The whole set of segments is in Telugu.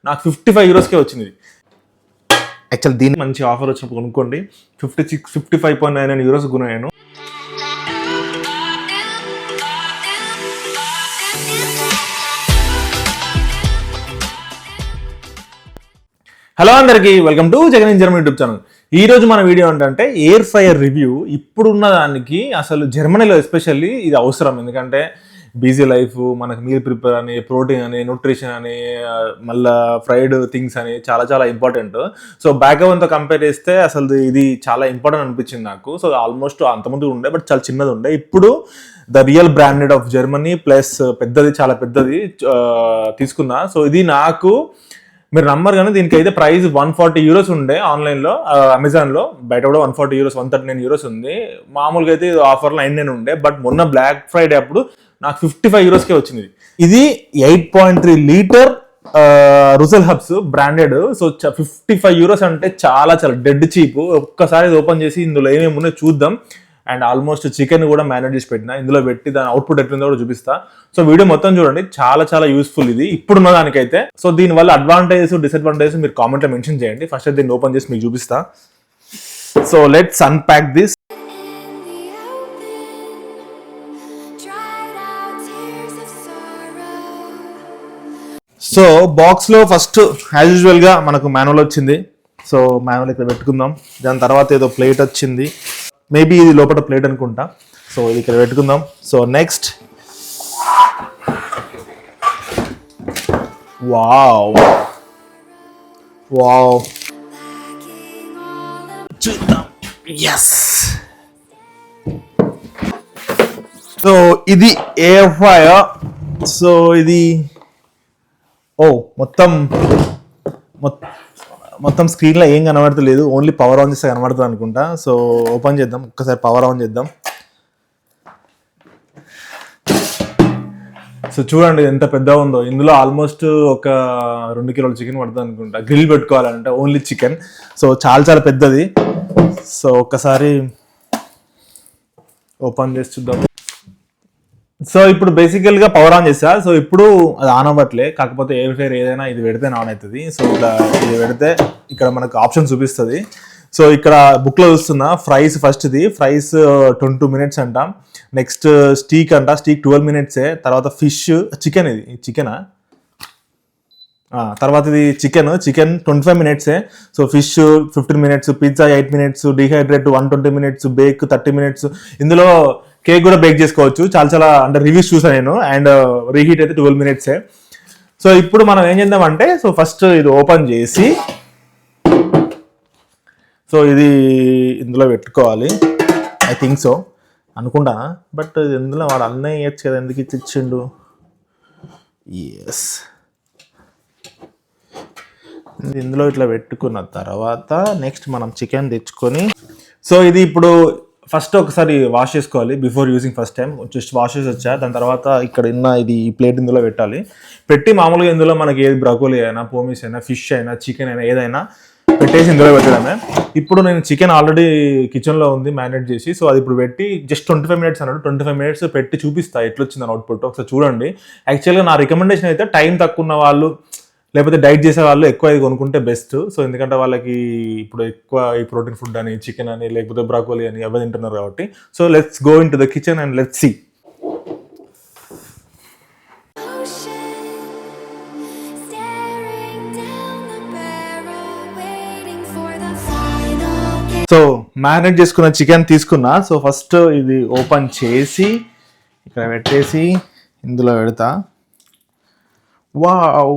నాకు 55 యూరోస్కే వచ్చింది. యాక్చువల్ దీన్ని మంచి ఆఫర్ వచ్చినప్పుడు కొనుక్కోండి. 55.99 యూరోస్ కొన్నాను. హలో అందరికీ, welcome to Jagan in Germany YouTube channel. ఈ రోజు మన వీడియో ఏంటంటే ఎయిర్ ఫ్రైయర్ రివ్యూ. ఇప్పుడున్న దానికి అసలు జర్మనీలో ఎస్పెషల్లీ ఇది అవసరం. ఎందుకంటే బిజీ లైఫ్, మనకు మీల్ ప్రిపేర్ అని, ప్రోటీన్ అని, న్యూట్రిషన్ అని, మళ్ళీ ఫ్రైడ్ థింగ్స్ అని చాలా చాలా ఇంపార్టెంట్. సో బ్యాక్గ్రౌండ్తో కంపేర్ చేస్తే అసలు ఇది చాలా ఇంపార్టెంట్ అనిపించింది నాకు. సో ఆల్మోస్ట్ అంతమంది ఉండే, బట్ చాలా చిన్నది ఉండే. ఇప్పుడు the real branded of Germany plus పెద్దది, చాలా పెద్దది తీసుకున్నా. సో ఇది నాకు మీరు నమ్మరు కానీ దీనికి అయితే ప్రైస్ 140 యూరోస్ ఉండే ఆన్లైన్లో, అమెజాన్లో. బయట కూడా 140 యూరోస్, 139 యూరోస్ ఉంది. మామూలుగా అయితే ఆఫర్లో 99 ఉండే, బట్ మొన్న బ్లాక్ ఫ్రైడే అప్పుడు నాకు 55 యూరోస్కే వచ్చింది. ఇది 8.3 litre russell hobbs branded. So 55 euros అంటే చాలా చాలా డెడ్ చీప్. ఒక్కసారి ఓపెన్ చేసి ఇందులో ఏమేమి ఉన్నాయో చూద్దాం. అండ్ ఆల్మోస్ట్ చికెన్ కూడా మ్యారినేట్ చేసి పెట్టిన, ఇందులో పెట్టి దాని అవుట్పుట్ ఎట్లుందో కూడా చూపిస్తా. సో వీడియో మొత్తం చూడండి, చాలా చాలా యూస్ఫుల్ ఇది ఇప్పుడున్న దానికైతే. సో దీనివల్ల అడ్వాంటేజెస్, డిసడ్వాంటేజెస్ మీరు కామెంట్లో మెన్షన్ చేయండి. ఫస్ట్ అయితే దీన్ని ఓపెన్ చేసి మీకు చూపిస్తా. So let's unpack this. So బాక్స్లో ఫస్ట్ యాజ్ యూజువల్గా మనకు మాన్యువల్ వచ్చింది. సో మాన్యువల్ ఇక్కడ పెట్టుకుందాం. దాని తర్వాత ఏదో ప్లేట్ వచ్చింది, మేబీ ఇది లోపల ప్లేట్ అనుకుంటా. సో ఇది ఇక్కడ పెట్టుకుందాం. సో నెక్స్ట్, వావ్ వావ్, చూద్దాం. ఎస్, సో ఇది ఎయిర్ ఫ్రైయర్. సో ఇది మొత్తం స్క్రీన్లో ఏం కనబడతలేదు, ఓన్లీ పవర్ ఆన్ చేస్తే కనబడుతుంది అనుకుంటా. సో ఓపెన్ చేద్దాం, ఒక్కసారి పవర్ ఆన్ చేద్దాం. సో చూడండి ఎంత పెద్దగా ఉందో. ఇందులో ఆల్మోస్ట్ ఒక 2 కిలోల చికెన్ పడుతుంది అనుకుంటా, గ్రిల్ పెట్టుకోవాలంటే ఓన్లీ చికెన్. సో చాలా చాలా పెద్దది. సో ఒక్కసారి ఓపెన్ చేసి చూద్దాం. సో ఇప్పుడు బేసికల్గా పవర్ ఆన్ చేస్తా. సో ఇప్పుడు అది ఆన్ అవ్వట్లే, కాకపోతే ఎయిర్ ఫ్రైయర్ ఏదైనా ఇది పెడితే ఆన్ అవుతుంది. సో ఇలా ఇది పెడితే ఇక్కడ మనకు ఆప్షన్ చూపిస్తుంది. సో ఇక్కడ బుక్లో చూస్తున్నా ఫ్రైస్, ఫస్ట్ ఇది ఫ్రైస్ 22 మినిట్స్ అంట. నెక్స్ట్ స్టీక్ అంట, స్టీక్ 12 మినిట్సే. తర్వాత ఫిష్, చికెన్, ఇది చికెనా, తర్వాత ఇది చికెన్ 25 మినిట్సే. So fish 15 minutes, pizza 8 minutes, dehydrate 120 minutes, bake 30 minutes. ఇందులో కేక్ కూడా బేక్ చేసుకోవచ్చు. చాలా చాలా అంటే రివ్యూస్ చూసాను నేను. అండ్ రీహీట్ అయితే 12 మినిట్సే. సో ఇప్పుడు మనం ఏం చేద్దామంటే, సో ఫస్ట్ ఇది ఓపెన్ చేసి, సో ఇది ఇందులో పెట్టుకోవాలి. ఐ థింక్ సో అనుకుంటా, బట్ ఇందులో వాడు అన్నీ ఇవ్వచ్చు కదా, ఎందుకు ఇచ్చిండు. ఎస్, ఇందులో ఇట్లా పెట్టుకున్న తర్వాత నెక్స్ట్ మనం చికెన్ తెచ్చుకొని, సో ఇది ఇప్పుడు ఫస్ట్ ఒకసారి వాష్ చేసుకోవాలి before using. First time just wash చేసి వచ్చా. దాని తర్వాత ఇక్కడ ఉన్న ఇది ఈ ప్లేట్ ఇందులో పెట్టాలి. పెట్టి మామూలుగా ఇందులో మనకి ఏది బ్రకోలీ అయినా, పోమిస్ అయినా, ఫిష్ అయినా, చికెన్ అయినా ఏదైనా పెట్టేసి ఇందులో పెట్టడమే. ఇప్పుడు నేను చికెన్ ఆల్రెడీ కిచెన్లో ఉంది మ్యారినేట్ చేసి. సో అది ఇప్పుడు పెట్టి జస్ట్ 25 మినిట్స్ అన్నాడు, 25 మినిట్స్ పెట్టి చూపిస్తా ఎట్లొచ్చిందని అవుట్పుట్. ఒకసారి చూడండి. యాక్చువల్గా నా రికమెండేషన్ అయితే టైం తక్కువ ఉన్న వాళ్ళు, లేకపోతే డైట్ చేసే వాళ్ళు ఎక్కువ ఇది కొనుక్కుంటే బెస్ట్. సో ఎందుకంటే వాళ్ళకి ఇప్పుడు ఎక్కువ ఈ ప్రోటీన్ ఫుడ్ అని, చికెన్ అని, లేకపోతే బ్రాకోలీ అని ఎవరు తింటున్నారు కాబట్టి. So let's go into the kitchen and let's see. So marinate చేసుకున్న చికెన్ తీసుకున్నా. సో ఫస్ట్ ఇది ఓపెన్ చేసి ఇక్కడ పెట్టేసి ఇందులో పెడతా. వావ్,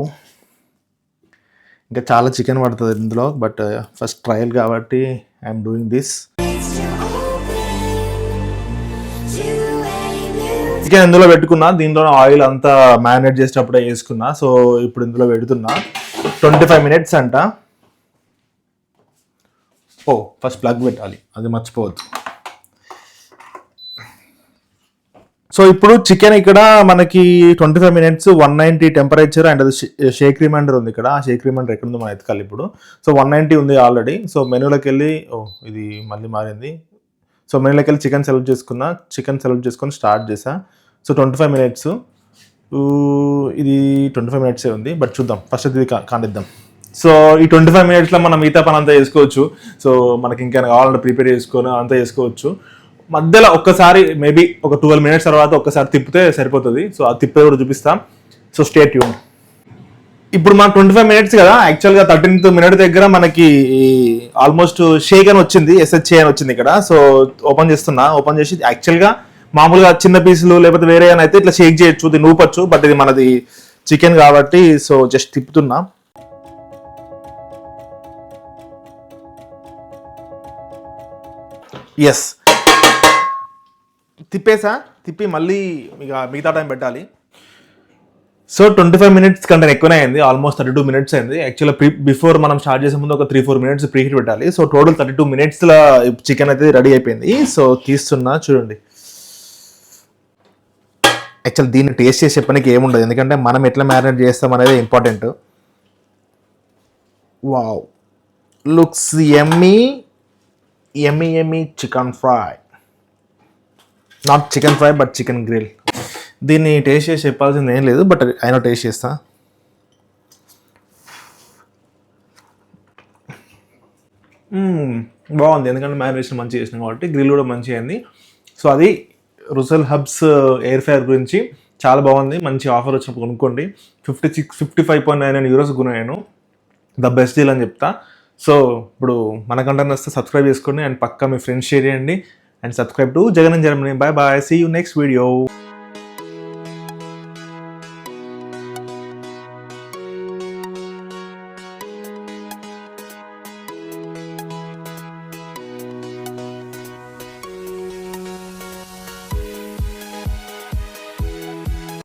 ఇంకా చాలా చికెన్ పడుతుంది ఇందులో, బట్ ఫస్ట్ ట్రయల్ కాబట్టి ఐఎమ్ డూయింగ్ దిస్. చికెన్ ఇందులో పెట్టుకున్నా. దీంట్లో ఆయిల్ అంతా మ్యారినేట్ చేసేటప్పుడే వేసుకున్నా. సో ఇప్పుడు ఇందులో పెడుతున్నా. 25 మినిట్స్ అంట. ఓ ఫస్ట్ ప్లగ్ పెట్టాలి, అది మర్చిపోవద్దు. సో ఇప్పుడు చికెన్ ఇక్కడ మనకి 25 మినిట్స్ 190 టెంపరేచర్ అండ్ అది షేక్ రిమైండర్ ఉంది ఇక్కడ. ఆ షేక్ రిమైండర్ ఎక్కడ ఉందో మనం ఎతకాలి ఇప్పుడు. సో 190 ఉంది ఆల్రెడీ. సో మెనూలోకి వెళ్ళి, ఇది మళ్ళీ మారింది. సో మెనూలోకి వెళ్ళి చికెన్ సెలెక్ట్ చేసుకున్నా. చికెన్ సెలెక్ట్ చేసుకొని స్టార్ట్ చేసా. సో 25 మినిట్స్ ఇది 25 మినిట్సే ఉంది, బట్ చూద్దాం. ఫస్ట్ ఇది కానిద్దాం. సో ఈ 25 మినిట్స్లో మనం మిగతా పని అంతా చేసుకోవచ్చు. సో మనకి ఇంకా కావాలంటే ప్రిపేర్ చేసుకొని అంతా చేసుకోవచ్చు. మధ్యలో ఒక్కసారి మేబీ ఒక 12 మినిట్స్ తర్వాత ఒక్కసారి తిప్పితే సరిపోతుంది. సో ఆ తిప్పే కూడా చూపిస్తాం. So stay tune. ఇప్పుడు మన 25 మినిట్స్ కదా, యాక్చువల్గా 13th మినిట్ దగ్గర మనకి ఆల్మోస్ట్ షేక్ అని వచ్చింది, SHA అని వచ్చింది ఇక్కడ. సో ఓపెన్ చేస్తున్నా. ఓపెన్ చేసి యాక్చువల్గా మామూలుగా చిన్న పీసులు లేకపోతే వేరే అని అయితే ఇట్లా షేక్ చేయొచ్చు, దీన్ని ఊపచ్చు. బట్ ఇది మనది చికెన్ కాబట్టి సో జస్ట్ తిప్పుతున్నా. ఎస్, తిప్పేసా. తిప్పి మళ్ళీ ఇక మిగతా టైం పెట్టాలి. సో 25 మినిట్స్ కంటే ఎక్కువనే అయింది, ఆల్మోస్ట్ 32 మినిట్స్ అయింది. యాక్చువల్గా బిఫోర్ మనం స్టార్ట్ చేసే ముందు ఒక 3-4 మినిట్స్ ప్రీ హీట్ పెట్టాలి. సో టోటల్ 32 మినిట్స్లో చికెన్ అయితే రెడీ అయిపోయింది. సో తీస్తున్నా చూడండి. యాక్చువల్ దీన్ని టేస్ట్ చేసి చెప్పడానికి ఏముండదు, ఎందుకంటే మనం ఎట్లా మ్యారినేట్ చేస్తాం అనేది important. Wow, looks yummy yummy yummy chicken fry. Not chicken fry but chicken grill. దీన్ని టేస్ట్ చేసి చెప్పాల్సింది ఏం లేదు, బట్ అయినా టేస్ట్ చేస్తా. బాగుంది, ఎందుకంటే మ్యారినేషన్ మంచిగా చేసినాం కాబట్టి. గ్రిల్ కూడా మంచిగా అయింది. సో అది రుసెల్ హబ్స్ ఎయిర్ ఫ్రైయర్ గురించి చాలా బాగుంది. మంచి ఆఫర్ వచ్చినప్పుడు కొనుక్కోండి. 55.99 euros కొన్నాను. ద బెస్ట్ డీల్ అని చెప్తా. సో ఇప్పుడు మనకంటే వస్తే సబ్స్క్రైబ్ చేసుకోండి అండ్ పక్కా మీ ఫ్రెండ్స్ షేర్ చేయండి. And subscribe to Jagan in Germany. Bye bye, see you next video.